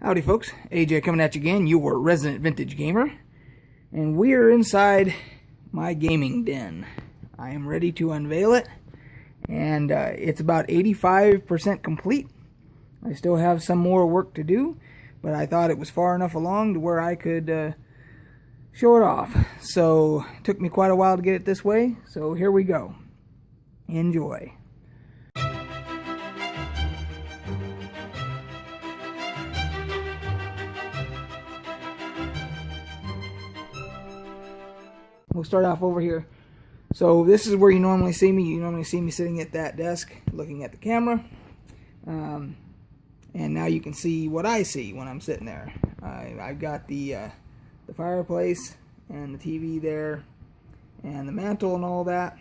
Howdy folks, AJ coming at you again, your resident vintage gamer, and we're inside my gaming den. I am ready to unveil it, and it's about 85% complete. I still have some more work to do, but I thought it was far enough along to where I could show it off. So it took me quite a while to get it this way, so here we go. Enjoy. We'll start off over here. So this is where you normally see me. You normally see me sitting at that desk looking at the camera. And now you can see what I see when I'm sitting there. I've got the fireplace and the TV there and the mantle and all that.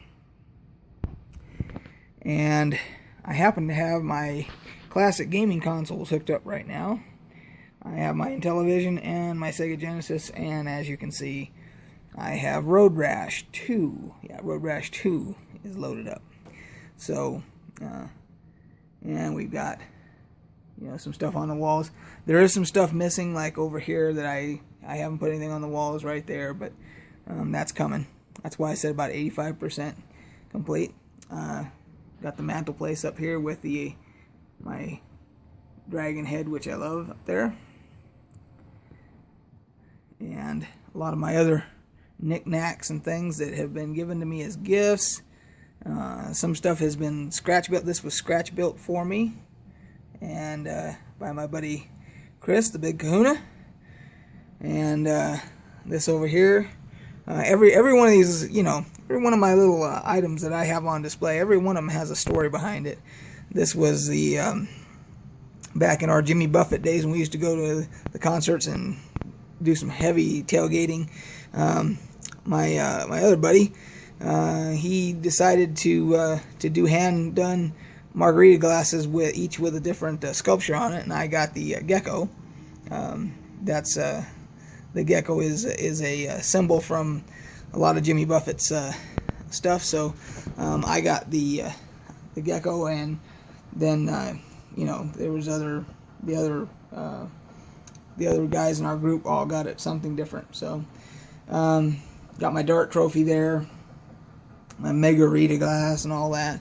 And I happen to have my classic gaming consoles hooked up right now. I have my Intellivision and my Sega Genesis, and as you can see, I have Road Rash 2. Yeah, Road Rash 2 is loaded up. So, and we've got, some stuff on the walls. There is some stuff missing, like over here that I haven't put anything on the walls right there, but that's coming. That's why I said about 85% complete. Got the mantelpiece up here with my dragon head, which I love, up there. And a lot of my other knickknacks and things that have been given to me as gifts. Some stuff has been scratch built. This was scratch built for me, and by my buddy Chris, the Big Kahuna. And this over here, every one of these, every one of my little items that I have on display, every one of them has a story behind it. This was the back in our Jimmy Buffett days when we used to go to the concerts and do some heavy tailgating. My other buddy, he decided to do hand done margarita glasses each with a different sculpture on it, and I got the gecko. That's the gecko is a symbol from a lot of Jimmy Buffett's stuff. So I got the gecko, and then there was the other guys in our group all got it something different. So got my dart trophy there, my margarita glass and all that.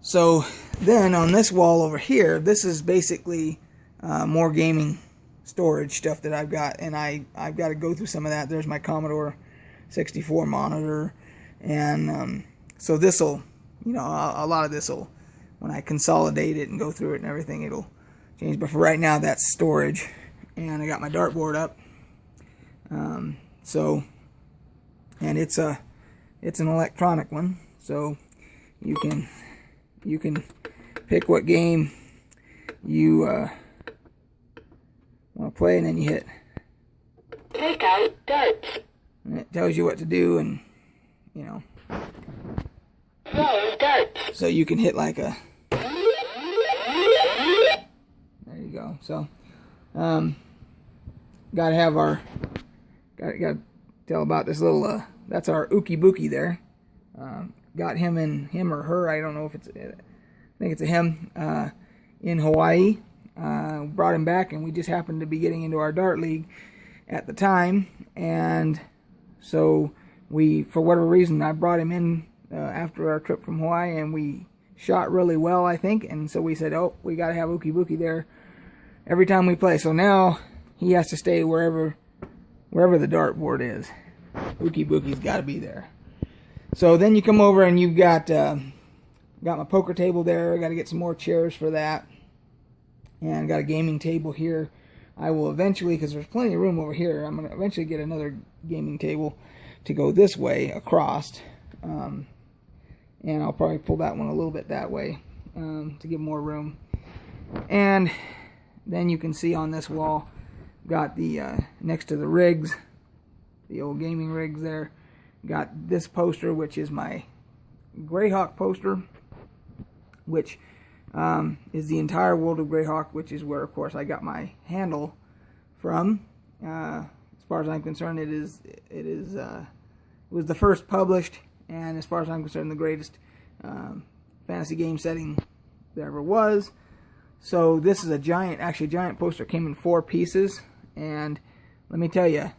So then on this wall over here, this is basically more gaming storage stuff that I've got, and I've got to go through some of that. There's my Commodore 64 monitor, and so this'll, a lot of this'll, when I consolidate it and go through it and everything, it'll change. But for right now, that's storage. And I got my dartboard up. And it's an electronic one, so you can pick what game you want to play, and then you hit take out darts, and it tells you what to do, and throw darts. So you can hit like a, there you go. So gotta tell about this little that's our Ookie Bookie there. Got him or her, I don't know if it's, I think it's a him, in Hawaii. Brought him back, and we just happened to be getting into our dart league at the time, and so for whatever reason, I brought him in after our trip from Hawaii, and we shot really well, I think, and so we said, oh, we got to have Ookie Bookie there every time we play. So now he has to stay wherever the dartboard is. Ookie Bookie's got to be there. So then you come over, and you've got my poker table there. I got to get some more chairs for that, and got a gaming table here. I will eventually, because there's plenty of room over here, I'm going to eventually get another gaming table to go this way across, and I'll probably pull that one a little bit that way to give more room. And then you can see on this wall, got the next to the rigs, the old gaming rigs there, got this poster, which is my Greyhawk poster, which is the entire world of Greyhawk, which is where, of course, I got my handle from. As far as I'm concerned, it was the first published, and as far as I'm concerned, the greatest fantasy game setting there ever was. So this is a giant, actually a giant poster. Came in 4 pieces, and let me tell you,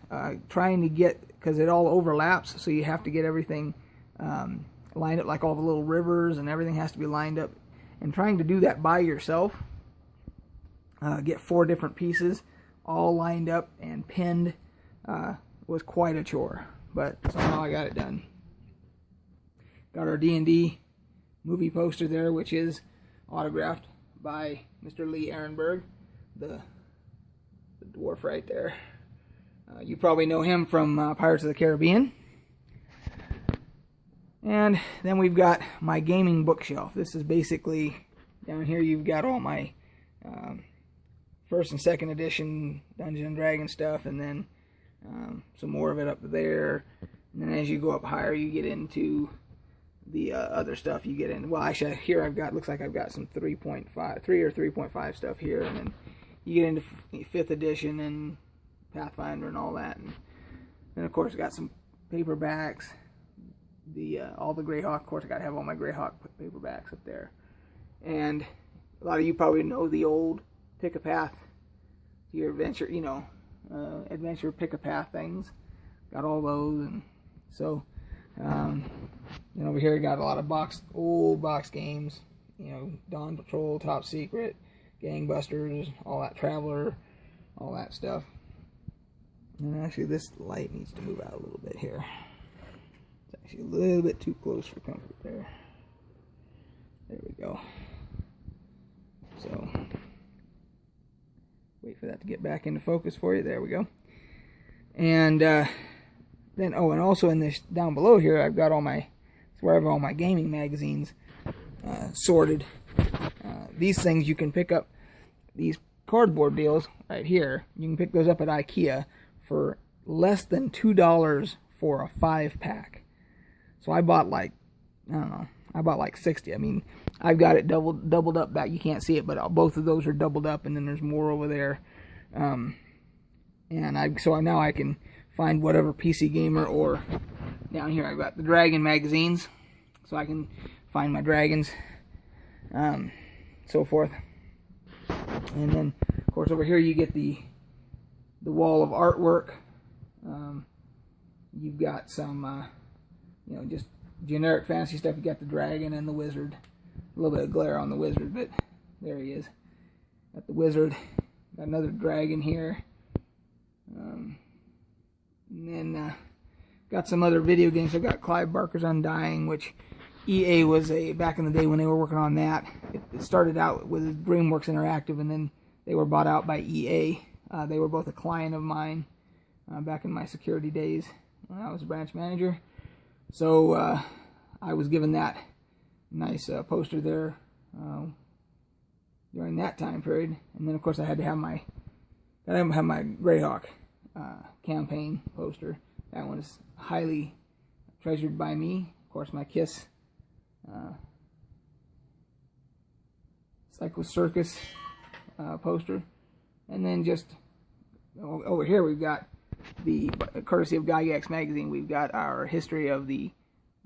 trying to get, because it all overlaps, so you have to get everything lined up, like all the little rivers and everything has to be lined up. And trying to do that by yourself, get 4 different pieces all lined up and pinned, was quite a chore. But somehow I got it done. Got our D&D movie poster there, which is autographed by Mr. Lee Ehrenberg, the dwarf right there. You probably know him from Pirates of the Caribbean. And then we've got my gaming bookshelf. This is basically, down here you've got all my first and second edition Dungeons and Dragons stuff, and then some more of it up there. And then as you go up higher, you get into the other stuff. You get in, well, actually here I've got, looks like I've got some 3 or 3.5 stuff here, and then you get into 5th edition and Pathfinder and all that. And then of course I got some paperbacks, all the Greyhawk. Of course I got to have all my Greyhawk paperbacks up there. And a lot of you probably know the old pick a path to your adventure, you know, adventure pick a path things. Got all those. And so and over here I got a lot of old box games, you know, Dawn Patrol, Top Secret, Gangbusters, all that, Traveler, all that stuff. And actually this light needs to move out a little bit here. It's actually a little bit too close for comfort there. There we go. So wait for that to get back into focus for you. There we go. And then, oh, and also in this down below here, I've got all my, it's where I have all my gaming magazines sorted. These things you can pick up, these cardboard deals right here. You can pick those up at IKEA for less than $2 for a 5-pack. So I bought like, I don't know, I bought like 60. I mean, I've got it doubled up back. You can't see it, but both of those are doubled up, and then there's more over there. So now I can find whatever PC gamer, or down here I've got the Dragon magazines, so I can find my dragons, so forth. And then of course over here you get the wall of artwork. You've got some you know, just generic fantasy stuff. You got the dragon and the wizard. A little bit of glare on the wizard, but there he is. Got the wizard. Got another dragon here. And then got some other video games. I've got Clive Barker's Undying, which EA was back in the day when they were working on that. It started out with DreamWorks Interactive, and then they were bought out by EA. They were both a client of mine back in my security days when I was a branch manager. So I was given that nice poster there during that time period. And then of course I had to have my Greyhawk campaign poster. That one is highly treasured by me. Of course my Kiss Psycho Circus poster. And then just over here we've got, the courtesy of Gygax magazine, we've got our history of the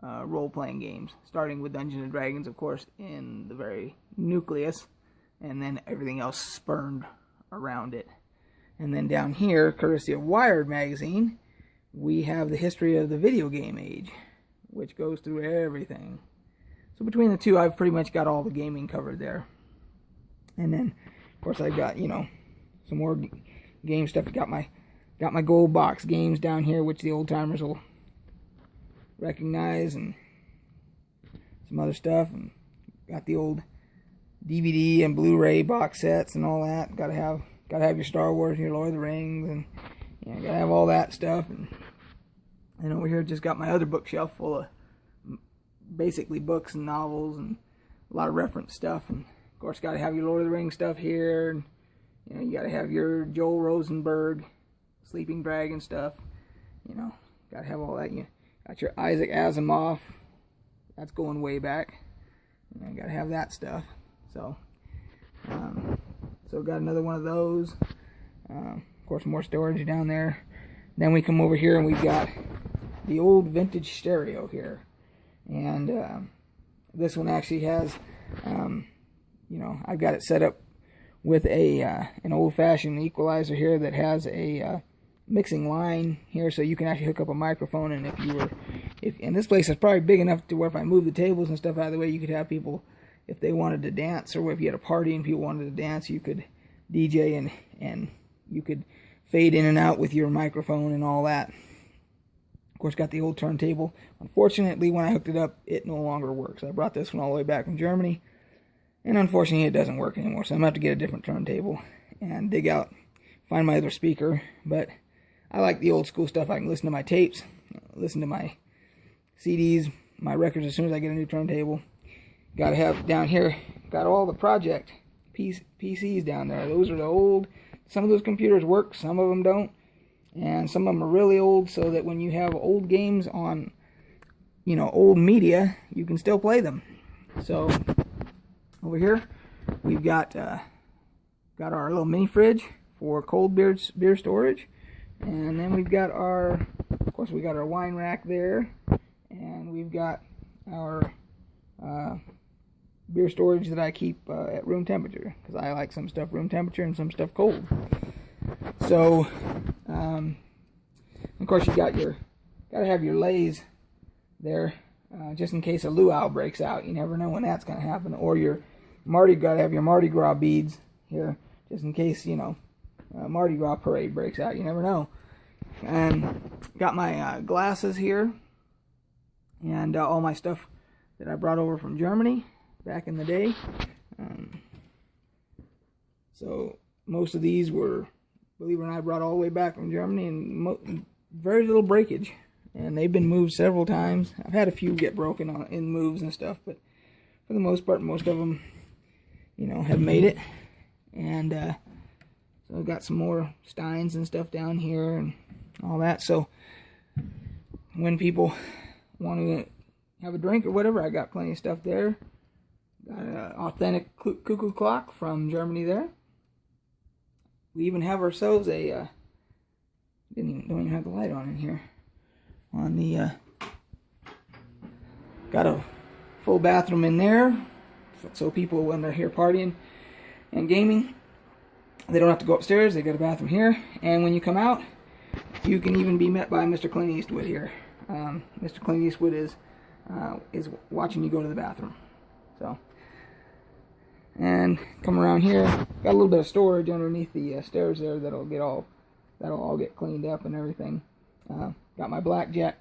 role-playing games, starting with Dungeons and Dragons, of course, in the very nucleus, and then everything else spurned around it. And then down here, courtesy of Wired magazine, we have the history of the video game age, which goes through everything. So between the two, I've pretty much got all the gaming covered there. And then, of course, I've got, you know, some more game stuff. Got my gold box games down here, which the old timers will recognize, and some other stuff. And got the old DVD and Blu-ray box sets and all that. Gotta have your Star Wars and your Lord of the Rings, and you know, gotta have all that stuff. And over here, just got my other bookshelf full of basically books and novels and a lot of reference stuff. And of course, gotta have your Lord of the Rings stuff here. And you know, you gotta have your Joel Rosenberg Sleeping Dragon stuff, you know, gotta have all that. You got your Isaac Asimov, that's going way back. You gotta have that stuff. So got another one of those. Of course, more storage down there. Then we come over here and we've got the old vintage stereo here, and this one actually has, you know, I've got it set up with a an old-fashioned equalizer here that has a mixing line here, so you can actually hook up a microphone. And and this place is probably big enough to where if I move the tables and stuff out of the way, you could have people, if they wanted to dance, or if you had a party and people wanted to dance, you could DJ and you could fade in and out with your microphone and all that. Of course, got the old turntable. Unfortunately, when I hooked it up, it no longer works. I brought this one all the way back from Germany, and unfortunately, it doesn't work anymore. So I'm going to have to get a different turntable and dig out, find my other speaker. But I like the old school stuff. I can listen to my tapes, listen to my CDs, my records as soon as I get a new turntable. Got to have down here, got all the project PCs down there. Those are the old. Some of those computers work, some of them don't. And some of them are really old, so that when you have old games on, you know, old media, you can still play them. So over here, we've got our little mini fridge for cold beer storage, and then we've got our, of course, we got our wine rack there, and we've got our beer storage that I keep at room temperature, because I like some stuff room temperature and some stuff cold. So, of course, you gotta have your lays there, just in case a luau breaks out. You never know when that's gonna happen. Or gotta have your Mardi Gras beads here, just in case, you know, Mardi Gras parade breaks out. You never know. And got my glasses here, and all my stuff that I brought over from Germany back in the day. So most of these were, believe it or not, I brought all the way back from Germany, and very little breakage. And they've been moved several times. I've had a few get broken in moves and stuff, but for the most part, most of them, you know, have made it. And so I've got some more steins and stuff down here and all that. So when people want to have a drink or whatever, I got plenty of stuff there. Got an authentic cuckoo clock from Germany there. We even have ourselves a don't even have the light on in here. On the got a full bathroom in there, so people, when they're here partying and gaming, they don't have to go upstairs. They got a bathroom here, and when you come out, you can even be met by Mr. Clint Eastwood here. Mr. Clint Eastwood is watching you go to the bathroom. So, and come around here, got a little bit of storage underneath the stairs there that'll all get cleaned up and everything. Got my blackjack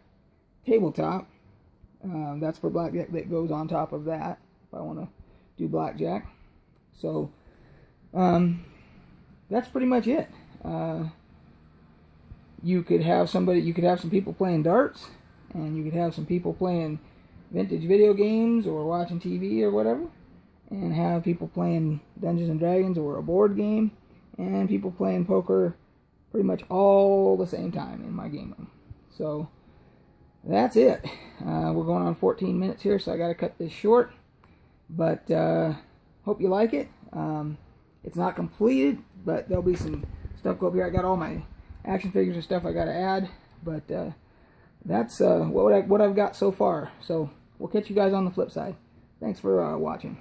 tabletop. That's for blackjack that goes on top of that if I want to do blackjack. So that's pretty much it. You could have some people playing darts, and you could have some people playing vintage video games or watching TV or whatever, and have people playing Dungeons and Dragons or a board game, and people playing poker pretty much all the same time in my game room. So that's it. We're going on 14 minutes here, so I got to cut this short. But hope you like it. It's not completed, but there'll be some stuff go up here. I got all my action figures and stuff I got to add, but that's what I've got so far. So we'll catch you guys on the flip side. Thanks for watching.